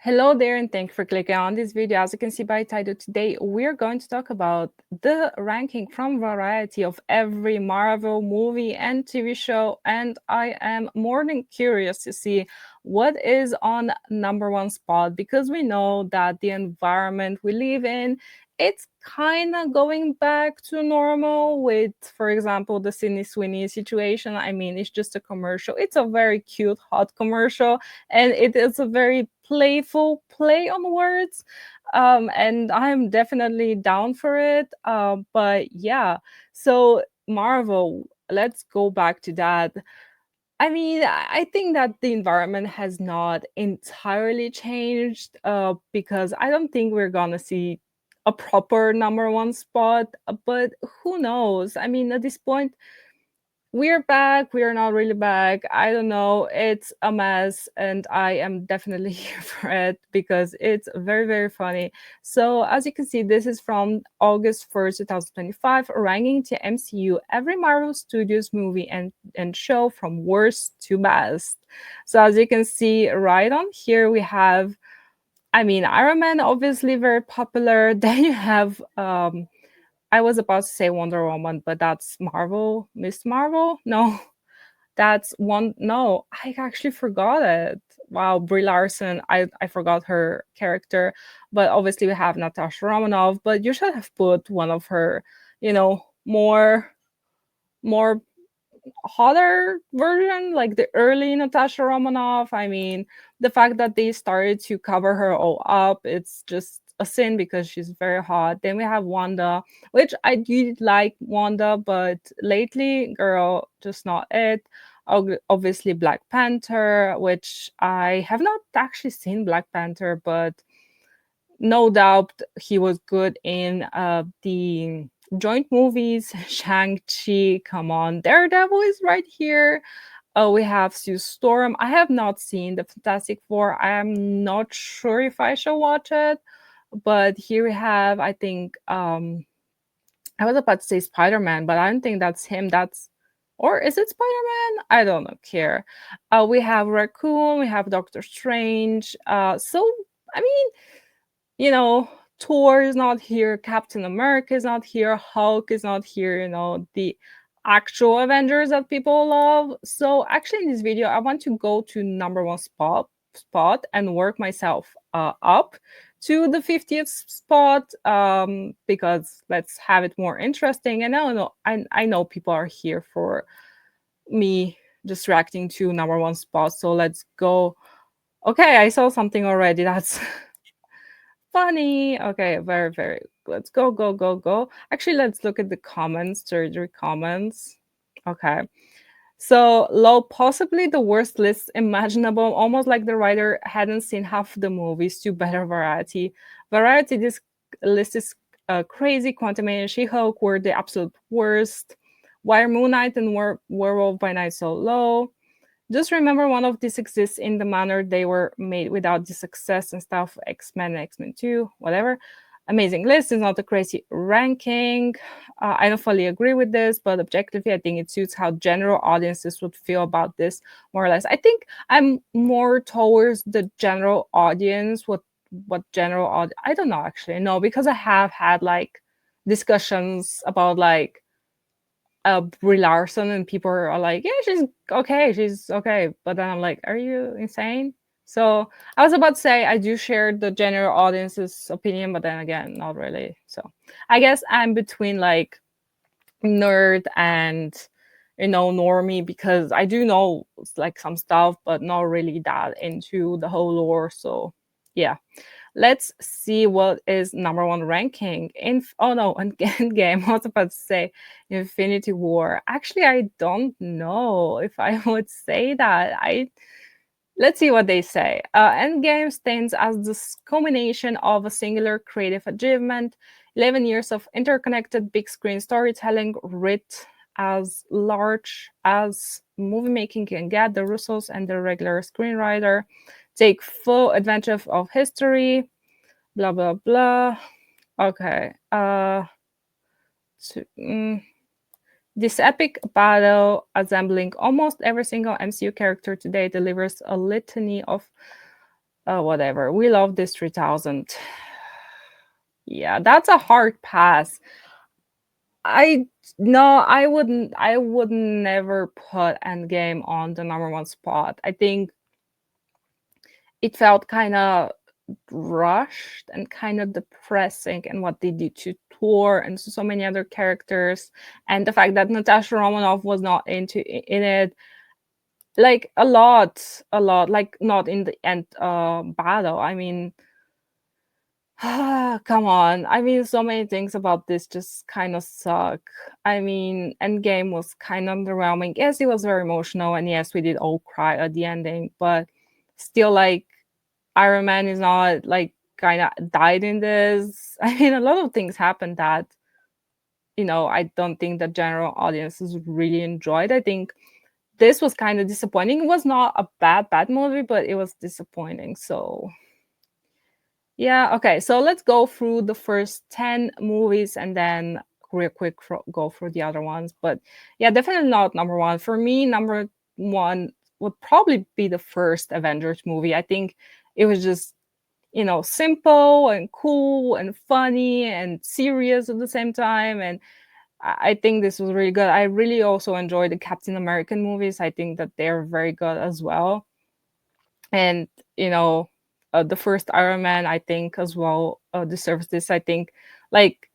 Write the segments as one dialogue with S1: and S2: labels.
S1: Hello there, and thank you for clicking on this video. As you can see by title, today we're going to talk about the ranking from Variety of every Marvel movie and TV show, and I am more than curious to see what is on number one spot because we know that the environment we live in, it's kind of going back to normal with, for example, the Sydney Sweeney situation. I mean, it's just a commercial. It's a very cute, hot commercial, and it is a very playful play on words. And I'm definitely down for it. But yeah, so Marvel, let's go back to that. I mean, I think that the environment has not entirely changed because I don't think we're gonna see a proper number one spot, but who knows? I mean, at this point, we're back. We are not really back. I don't know. It's a mess, and I am definitely here for it because it's very, very funny. So, as you can see, this is from August 1st, 2025, ranking to MCU every Marvel Studios movie and show from worst to best. So, as you can see right on here, we have, I mean, Iron Man, obviously very popular. Then you have I was about to say Wonder Woman, but that's Marvel. Miss Marvel? No, that's one. No, I actually forgot it. Wow, Brie Larson. I forgot her character, but obviously we have Natasha Romanoff. But you should have put one of her, more hotter version, like the early Natasha Romanoff. I mean, the fact that they started to cover her all up, it's just a sin because she's very hot. Then we have Wanda, which I do like Wanda, but lately, girl, just not it. Obviously, Black Panther, which I have not actually seen Black Panther, but no doubt he was good in the joint movies. Shang-Chi, come on. Daredevil is right here. We have Sue Storm. I have not seen the Fantastic Four. I am not sure if I shall watch it. But here we have, I think, I was about to say Spider-Man, but I don't think that's him. Or is it Spider-Man? I don't know, care. We have Raccoon, we have Doctor Strange. So, I mean, you know, Thor is not here, Captain America is not here, Hulk is not here, the actual Avengers that people love. So actually in this video, I want to go to number one spot and work myself up to the 50th spot because let's have it more interesting. And I know people are here for me distracting to number one spot. So let's go. Okay, I saw something already. That's funny. Okay, very, very. Let's go, go, go, go. Actually, let's look at the comments, surgery comments. Okay. So low, possibly the worst list imaginable, almost like the writer hadn't seen half the movies to better variety. Variety, this list is crazy. Quantumania, She-Hulk were the absolute worst. Why are Moon Knight and Werewolf by Night so low? Just remember one of these exists in the manner they were made without the success and stuff. X-Men, X-Men 2, whatever. Amazing list is not a crazy ranking. I don't fully agree with this, but objectively, I think it suits how general audiences would feel about this more or less. I think I'm more towards the general audience. What general audience? I don't know actually. No, because I have had like discussions about like Brie Larson, and people are like, "Yeah, she's okay," but then I'm like, "Are you insane?" So I was about to say I do share the general audience's opinion, but then again, not really. So I guess I'm between like nerd and normie because I do know like some stuff, but not really that into the whole lore. So yeah. Let's see what is number one ranking. Oh no, Endgame. I was about to say Infinity War. Actually, I don't know if I would say that. Let's see what they say. Endgame stands as the culmination of a singular creative achievement, 11 years of interconnected big screen storytelling, writ as large as movie making can get. The Russos and the regular screenwriter take full advantage of history, blah blah blah. Okay. So, this epic battle, assembling almost every single MCU character today, delivers a litany of Whatever. We love this 3000. Yeah, that's a hard pass. I no, I would never put Endgame on the number one spot. I think it felt kind of rushed and kind of depressing and what they did to Thor and so many other characters, and the fact that Natasha Romanoff was not in it, like a lot, like not in the end battle. I mean, come on. I mean, so many things about this just kind of suck. I mean, Endgame was kind of underwhelming. Yes, it was very emotional, and yes, we did all cry at the ending, but still, like, Iron Man is not like kind of died in this. I mean, a lot of things happened that I don't think the general audiences really enjoyed. I think this was kind of disappointing. It was not a bad movie, but it was disappointing. So yeah, okay. So let's go through the first 10 movies and then real quick go through the other ones. But yeah, definitely not number one. For me, number one would probably be the first Avengers movie. I think it was just, simple and cool and funny and serious at the same time. And I think this was really good. I really also enjoy the Captain American movies. I think that they're very good as well. And you know the first Iron Man, I think, as well, deserves this. I think, like,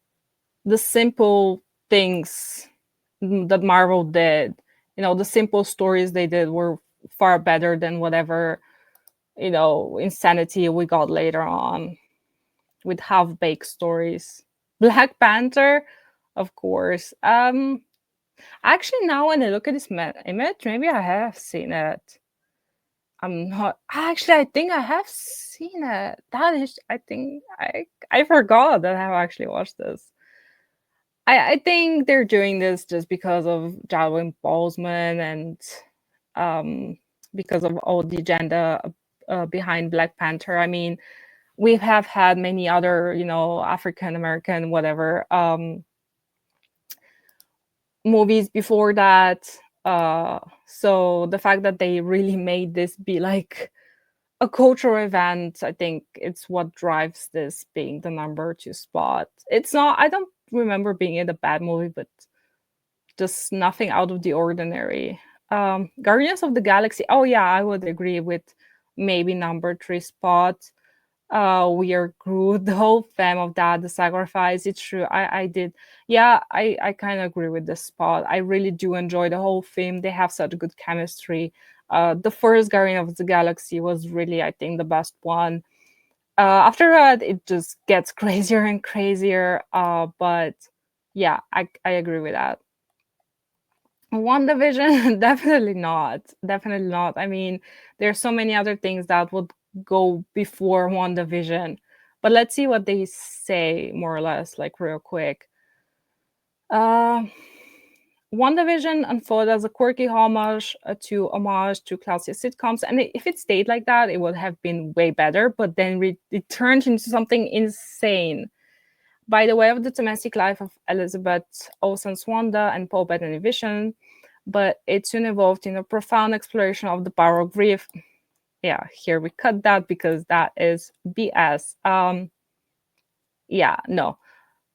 S1: the simple things that Marvel did, the simple stories they did were far better than whatever insanity we got later on with half-baked stories. Black Panther, of course. Actually, now when I look at this image, maybe I have seen it. I'm not actually. I think I have seen it. That is, I think I forgot that I have actually watched this. I think they're doing this just because of Chadwick Boseman and um, because of all the agenda behind Black Panther. I mean, we have had many other, African American, whatever, movies before that. So the fact that they really made this be like a cultural event, I think it's what drives this being the number two spot. It's not, I don't remember being in a bad movie, but just nothing out of the ordinary. Guardians of the Galaxy, oh yeah, I would agree with maybe number three spot. We are Groot, the whole theme of that, the sacrifice. It's true. I did. Yeah, I kind of agree with this spot. I really do enjoy the whole theme. They have such good chemistry. The first Guardian of the Galaxy was really, I think, the best one. After that, it just gets crazier and crazier. But yeah, I agree with that. WandaVision, definitely not. Definitely not. I mean, there's so many other things that would go before WandaVision. But let's see what they say, more or less, like, real quick. Uh, WandaVision unfolded as a quirky homage to classic sitcoms, and if it stayed like that, it would have been way better. But then it turned into something insane. By the way of the domestic life of Elizabeth Olsen's Wanda and Paul Bettany Vision, but it soon evolved in a profound exploration of the power of grief. Yeah, here we cut that because that is BS. Yeah, no.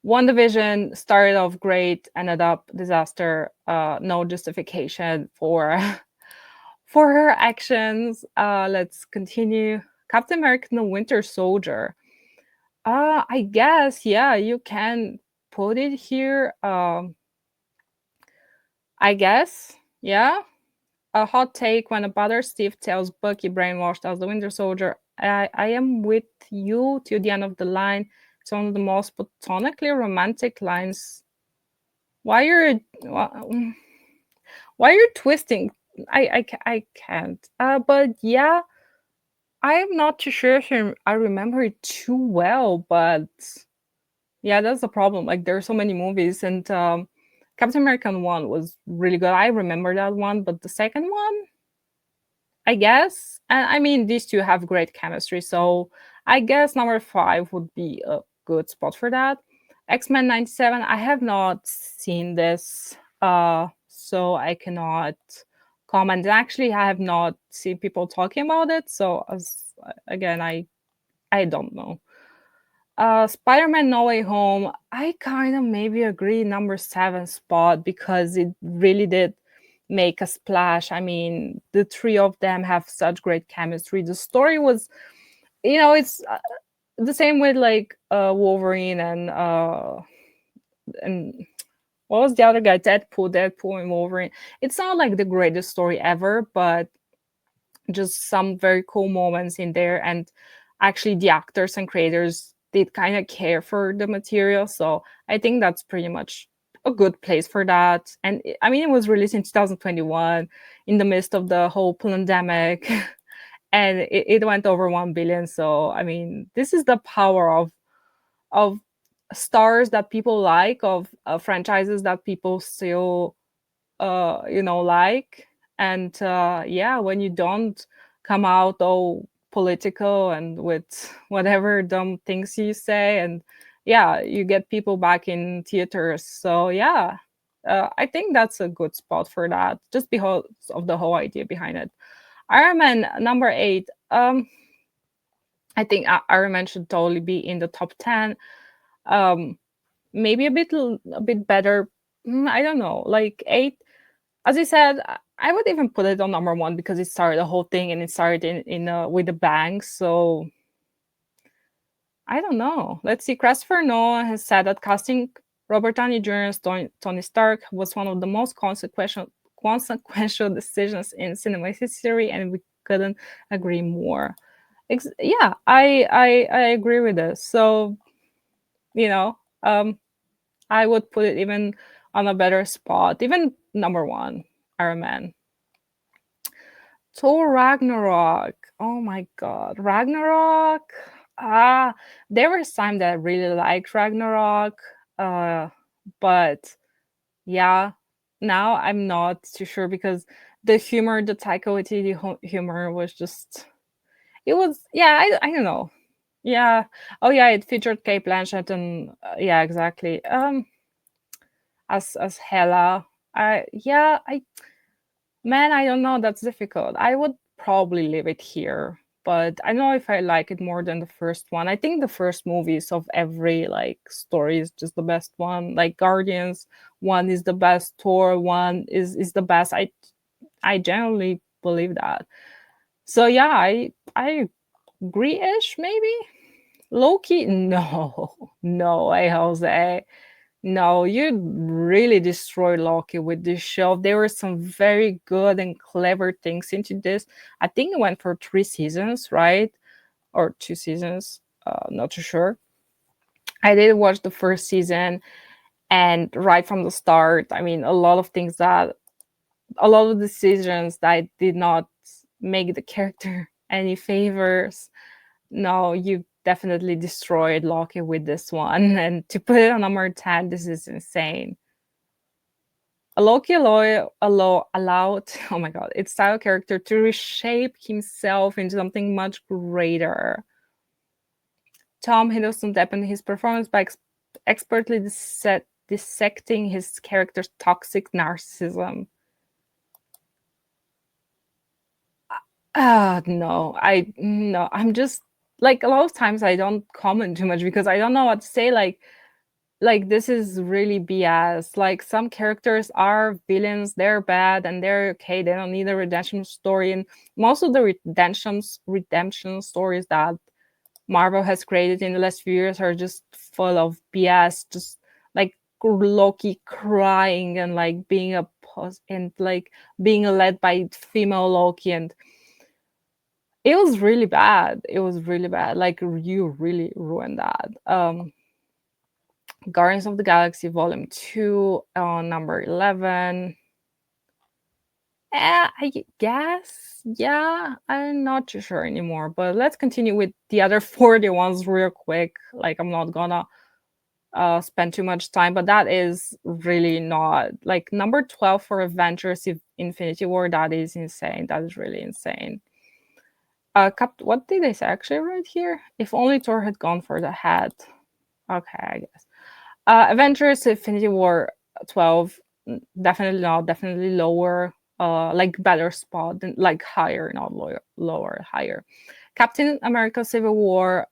S1: WandaVision started off great, ended up disaster. No justification for for her actions. Let's continue. Captain America: The Winter Soldier. I guess, yeah, you can put it here. I guess, yeah. A hot take: when a butter Steve tells Bucky, brainwashed as the Winter Soldier, I am with you till the end of the line. It's one of the most platonically romantic lines. Why you're why you're twisting? I can't. But yeah, I'm not too sure if I remember it too well. But yeah, that's the problem. Like, there are so many movies, and Captain American one was really good. I remember that one, but the second one, I guess. And I mean, these two have great chemistry, so I guess number five would be a good spot for that. X-Men 97. I have not seen this, so I cannot comment. Actually, I have not seen people talking about it, so again, I don't know. Spider-Man No Way Home, I kind of maybe agree number 7 spot because it really did make a splash. I mean, the three of them have such great chemistry. The story was, it's the same with like Wolverine and what was the other guy? Deadpool and Wolverine. It's not like the greatest story ever, but just some very cool moments in there. And actually, the actors and creators did kind of care for the material. So I think that's pretty much a good place for that. And I mean, it was released in 2021 in the midst of the whole pandemic. And it went over 1 billion. So I mean, this is the power of stars that people like, of franchises that people still like. And yeah, when you don't come out all political and with whatever dumb things you say, and yeah, you get people back in theaters. So yeah, I think that's a good spot for that, just because of the whole idea behind it. Iron Man number 8. I think Iron Man should totally be in the top 10. um Maybe a bit better. I don't know, like 8. As I said, I would even put it on number 1 because it started the whole thing and it started in with the bang. So I don't know. Let's see. Christopher Nolan has said that casting Robert Downey Jr. as Tony Stark was one of the most consequential decisions in cinema history, and we couldn't agree more. Yeah, I agree with this. So you know, um, I would put it even on a better spot, even number 1, Iron Man. Thor Ragnarok. Oh my god, Ragnarok. Ah, there was time that I really liked Ragnarok. Uh, but yeah, now I'm not too sure because the humor, the Taika Waititi humor was just. It was, yeah. I don't know. Yeah. Oh yeah, it featured Kate Blanchett and yeah, exactly. As Hela. I Man, I don't know. That's difficult. I would probably leave it here, but I don't know if I like it more than the first one. I think the first movies of every like story is just the best one. Like Guardians, one is the best. Thor, one is the best. I generally believe that. So yeah, I agree ish maybe. Loki, no, no way, Jose. No, you really destroyed Loki with this show. There were some very good and clever things into this. I think it went for 3 seasons, right? Or 2 seasons. Not too sure. I did watch the first season, and right from the start, I mean, a lot of decisions that did not make the character any favors. No, you definitely destroyed Loki with this one. And to put it on number 10, this is insane. Loki allowed, oh my god, its style character to reshape himself into something much greater. Tom Hiddleston deepened his performance by expertly dissecting his character's toxic narcissism. No, I'm just like a lot of times I don't comment too much because I don't know what to say. Like this is really BS. Like some characters are villains, they're bad and they're okay. They don't need a redemption story. And most of the redemption stories that Marvel has created in the last few years are just full of BS. Just like Loki crying and like being a and like being led by female Loki, and it was really bad. It was really bad. Like you really ruined that. Guardians of the Galaxy Volume 2 on number 11. I guess. Yeah, I'm not too sure anymore. But let's continue with the other 40 ones real quick. Like, I'm not gonna spend too much time, but that is really not. Like, number 12 for Avengers Infinity War, that is insane. That is really insane. What did they say actually right here? If only Thor had gone for the head. Okay, I guess. Avengers Infinity War 12, definitely not, definitely lower, like better spot, than like higher, not lower, higher. Captain America Civil War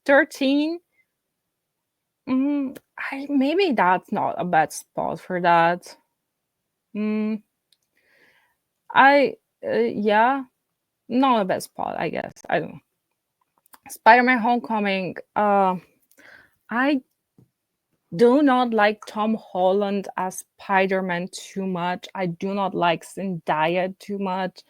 S1: 13. Maybe that's not a bad spot for that. Mm, I yeah, not a bad spot, I guess. I don't know. Spider-Man Homecoming. I do not like Tom Holland as Spider-Man too much. I do not like Zendaya too much.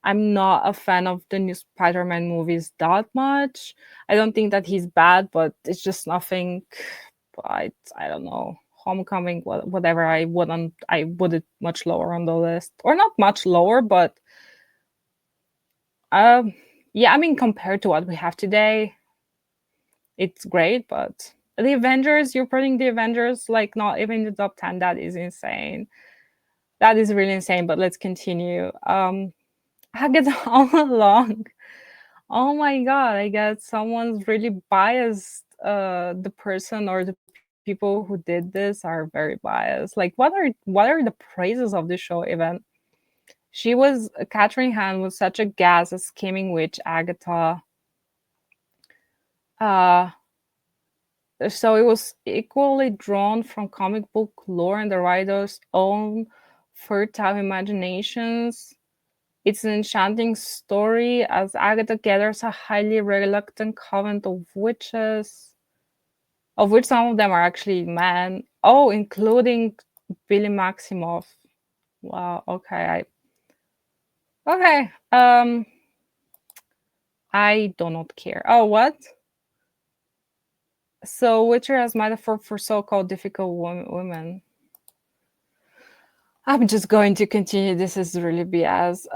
S1: I'm not a fan of the new Spider-Man movies that much. I don't think that he's bad, but it's just nothing. I don't know. Homecoming, whatever. I would it much lower on the list, or not much lower, but um, yeah. I mean, compared to what we have today, it's great. But the Avengers, you're putting the Avengers like not even in the top 10. That is insane. That is really insane. But let's continue. I get all along. Oh my god, I guess someone's really biased. The person or the people who did this are very biased. Like what are the praises of the show even? She was Catherine Hahn was such a gas, a scheming witch, Agatha. Uh so it was equally drawn from comic book lore and the writer's own fertile imaginations. It's an enchanting story as Agatha gathers a highly reluctant coven of witches, of which some of them are actually men. Oh, including Billy Maximoff. Wow. Okay. Okay. I do not care. Oh, what? So Witcher as metaphor for so-called difficult women. I'm just going to continue. This is really BS.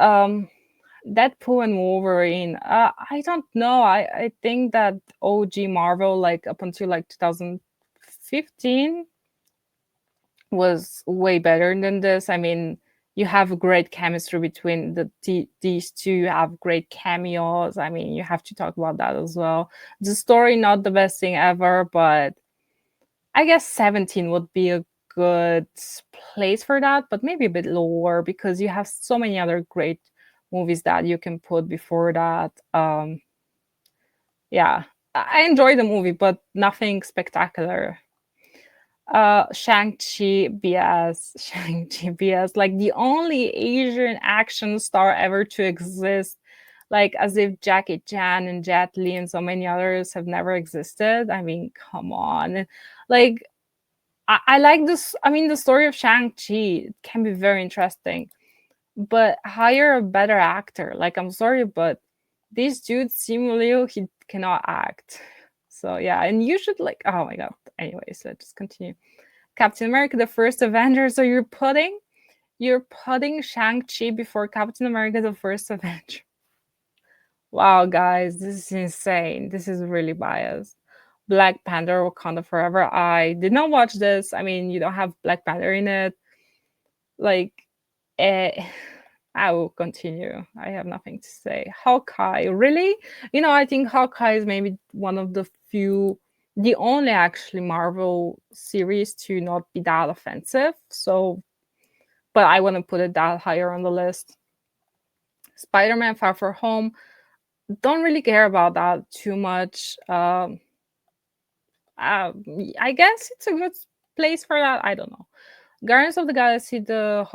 S1: Deadpool and Wolverine. I don't know. I think that OG Marvel, like up until like 2015, was way better than this. I mean, you have great chemistry between these two. You have great cameos. I mean, you have to talk about that as well. The story not the best thing ever, but I guess 17 would be a good place for that, but maybe a bit lower because you have so many other great movies that you can put before that. Yeah, I enjoyed the movie, but nothing spectacular. Shang-Chi BS. Shang-Chi BS. Like the only Asian action star ever to exist. Like as if Jackie Chan and Jet Li and so many others have never existed. I mean, come on. Like I like this. I mean, the story of Shang-Chi can be very interesting, but hire a better actor. Like, I'm sorry, but this dude, Simu Liu, he cannot act. So, yeah, and you should, like, oh my god. Anyways, let's just continue. Captain America, the first Avenger. So, you're putting Shang-Chi before Captain America, the first Avenger. Wow, guys, this is insane. This is really biased. Black Panther Wakanda Forever. I did not watch this. I mean, you don't have Black Panther in it. Like, eh, I will continue. I have nothing to say. Hawkeye, really? I think Hawkeye is maybe one of the few, the only actually Marvel series to not be that offensive. So, but I want to put it that higher on the list. Spider-Man Far From Home. Don't really care about that too much. I guess it's a good place for that. I don't know. Guardians of the Galaxy, the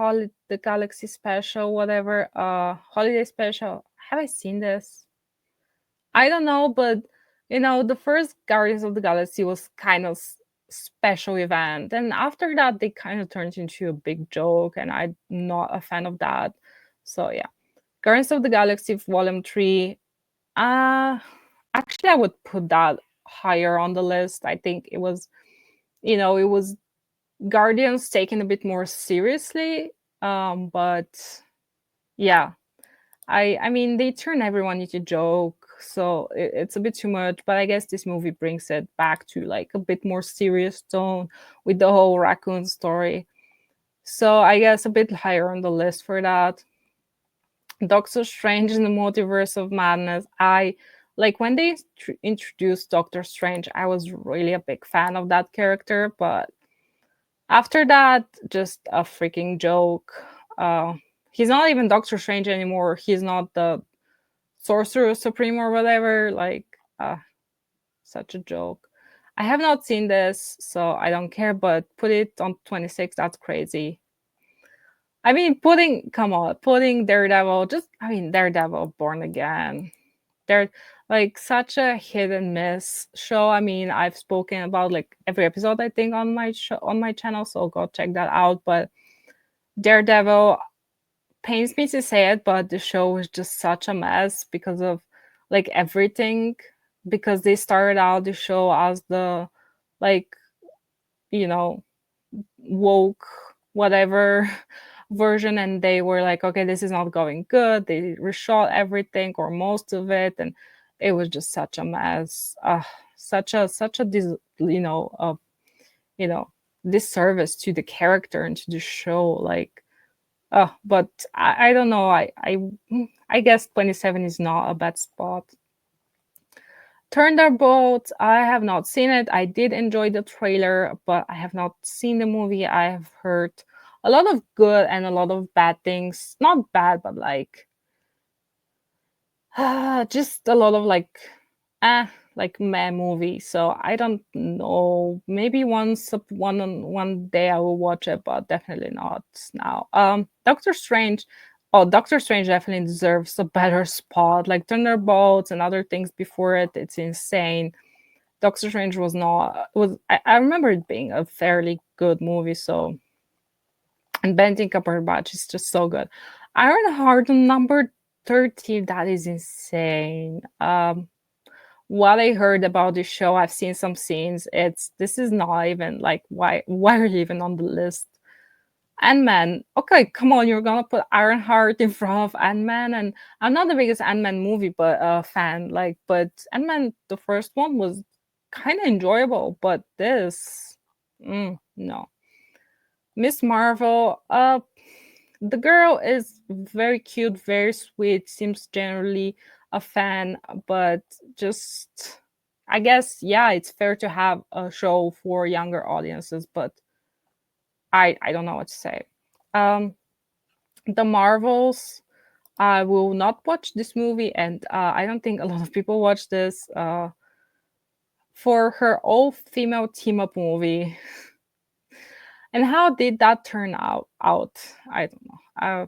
S1: Galaxy special, whatever, holiday special. Have I seen this? I don't know, but the first Guardians of the Galaxy was kind of special event, and after that, they kind of turned into a big joke, and I'm not a fan of that. So yeah, Guardians of the Galaxy Volume 3. Uh Actually, I would put that higher on the list. I think it was Guardians taken a bit more seriously. But yeah, I mean they turn everyone into joke, so it's a bit too much. But I guess this movie brings it back to like a bit more serious tone with the whole raccoon story. So I guess a bit higher on the list for that. Doctor Strange in the Multiverse of Madness. I like when they introduced Doctor Strange, I was really a big fan of that character, but after that, just a freaking joke. Uh, he's not even Doctor Strange anymore. He's not the Sorcerer Supreme or whatever. Like, such a joke. I have not seen this, so I don't care. But put it on 26. That's crazy. I mean, come on, putting Daredevil. Just I mean, Daredevil, Born Again. They're like such a hit and miss show. I mean, I've spoken about like every episode I think on my show on my channel, so go check that out. But Daredevil pains me to say it, but the show was just such a mess because of like everything. Because they started out the show as the like you know woke whatever version, and they were like, okay, this is not going good. They reshot everything or most of it, and it was just such a mess. Such a you know disservice to the character and to the show. Like, but I don't know. I guess 27 is not a bad spot. Thunderbolt, I have not seen it. I did enjoy the trailer, but I have not seen the movie. I have heard a lot of good and a lot of bad things. Not bad, but like just a lot of like meh movie. So I don't know. Maybe one day I will watch it, but definitely not now. Doctor Strange. Oh, Doctor Strange definitely deserves a better spot. Like Thunderbolts and other things before it, it's insane. Doctor Strange was not was I remember it being a fairly good movie. So, and Benedict Cumberbatch is just so good. Ironheart number 13, that is insane. What I heard about this show, I've seen some scenes. This is not even like why are you even on the list? Ant-Man. Okay, come on, you're gonna put Ironheart in front of Ant-Man, and I'm not the biggest Ant-Man movie but fan. Like, but Ant-Man, the first one was kind of enjoyable, but this, no. Miss Marvel, the girl is very cute, very sweet, seems generally a fan, but just I guess yeah, it's fair to have a show for younger audiences, but I don't know what to say. Um, the Marvels, I will not watch this movie, and I don't think a lot of people watch this. For her all female team up movie, and how did that turn out? I don't know.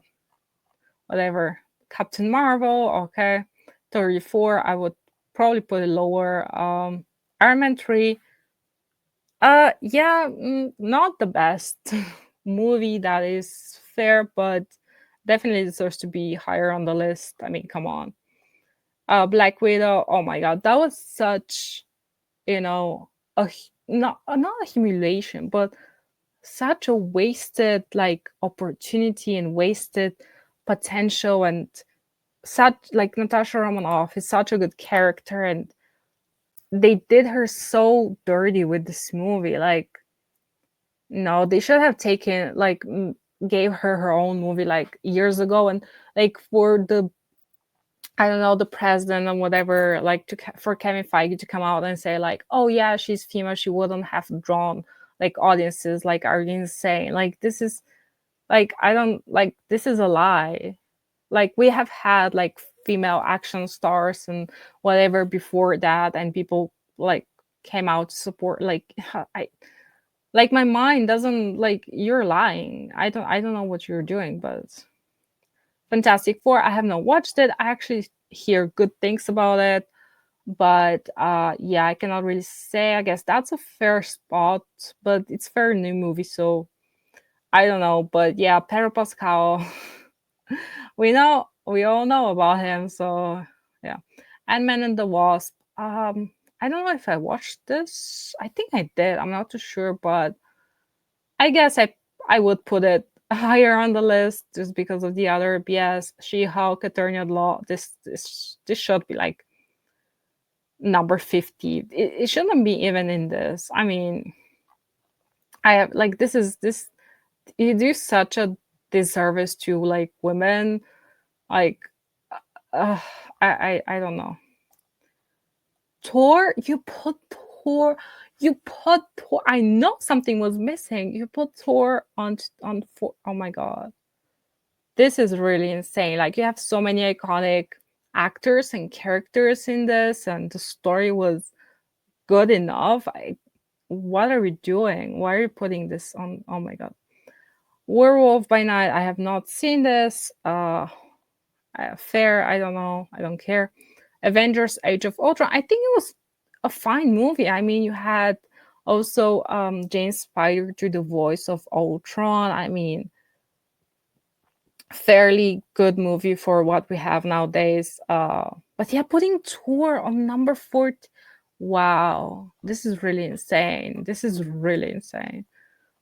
S1: Whatever. Captain Marvel, okay. 34, I would probably put it lower. Iron Man 3, yeah, not the best movie, that is fair, but definitely deserves to be higher on the list. I mean, come on. Black Widow, oh my god, that was such, not a humiliation, but such a wasted like opportunity and wasted potential, and such like Natasha Romanoff is such a good character, and they did her so dirty with this movie. Like, no, they should have taken like gave her her own movie like years ago, and like for the I don't know the president and whatever, like for Kevin Feige to come out and say like, oh yeah, she's female, she wouldn't have drawn like audiences like are insane. Like this is like I don't like this is a lie. Like we have had like female action stars and whatever before that, and people like came out to support. Like I like my mind doesn't like you're lying. I don't know what you're doing, but Fantastic Four, I have not watched it. I actually hear good things about it, but yeah, I cannot really say. I guess that's a fair spot, but it's fair new movie, so I don't know. But yeah, Pedro Pascal, we all know about him, so yeah. Ant-Man and the Wasp. I don't know if I watched this. I think I did. I'm not too sure, but I guess I would put it higher on the list just because of the other BS. She-Hulk, Attorney at Law. This should be like number 50. It shouldn't be even in this. I mean, I have like this you do such a disservice to like women. Like, uh, I don't know. Thor, you put Thor. I know something was missing. You put Thor on four. Oh my god, this is really insane. Like you have so many iconic actors and characters in this, and the story was good enough. What are we doing? Why are you putting this on? Oh my god. Werewolf by Night, I have not seen this. Fair, I don't know. I don't care. Avengers Age of Ultron, I think it was a fine movie. I mean, you had also James Spader to the voice of Ultron. I mean, fairly good movie for what we have nowadays. But yeah, putting Tour on number 4. Wow, this is really insane. This is really insane.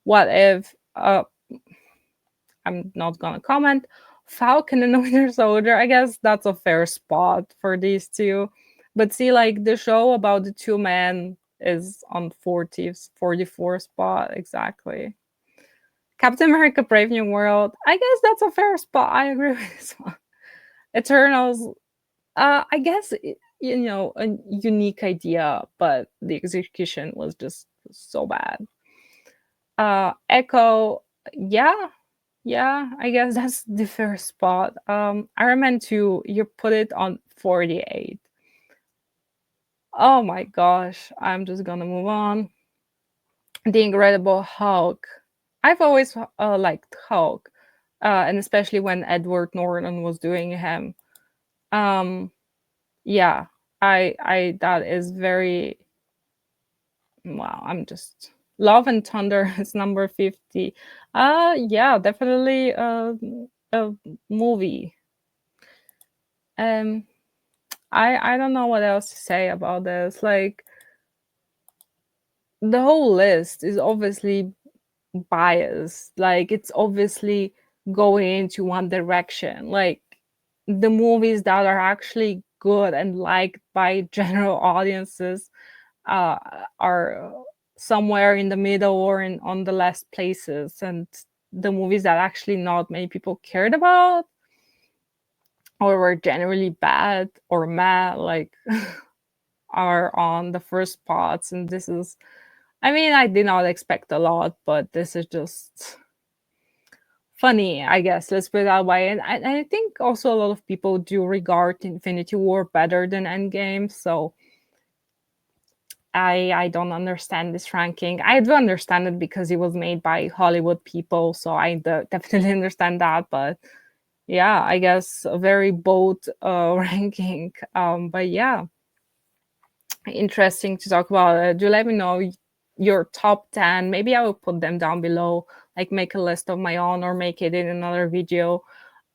S1: What if I'm not gonna comment. Falcon and the Winter Soldier, I guess that's a fair spot for these two. But see, like the show about the two men is on 40th, 44th spot exactly. Captain America Brave New World, I guess that's a fair spot. I agree with this one. Eternals, I guess, a unique idea, but the execution was just so bad. Echo, yeah, yeah, I guess that's the first spot. Iron Man 2, you put it on 48. Oh my gosh, I'm just gonna move on. The Incredible Hulk. I've always liked Hulk, and especially when Edward Norton was doing him. Um, yeah, that is very wow. I'm just Love and Thunder is number 50. Yeah, definitely a movie. Um, I don't know what else to say about this. Like the whole list is obviously biased. Like it's obviously going into one direction. Like the movies that are actually good and liked by general audiences uh, are somewhere in the middle or in on the last places, and the movies that actually not many people cared about or were generally bad or mad, like are on the first spots. And this is, I mean, I did not expect a lot, but this is just funny, I guess. Let's put it that way. And I think also a lot of people do regard Infinity War better than Endgame. So I don't understand this ranking. I do understand it because it was made by Hollywood people, so I definitely understand that. But yeah, I guess a very bold ranking. But yeah, interesting to talk about. Do let me know your top 10. Maybe I will put them down below, like make a list of my own or make it in another video.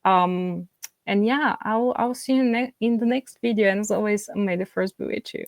S1: Um, and yeah, I'll see you in the next video. And as always, may the first be with you.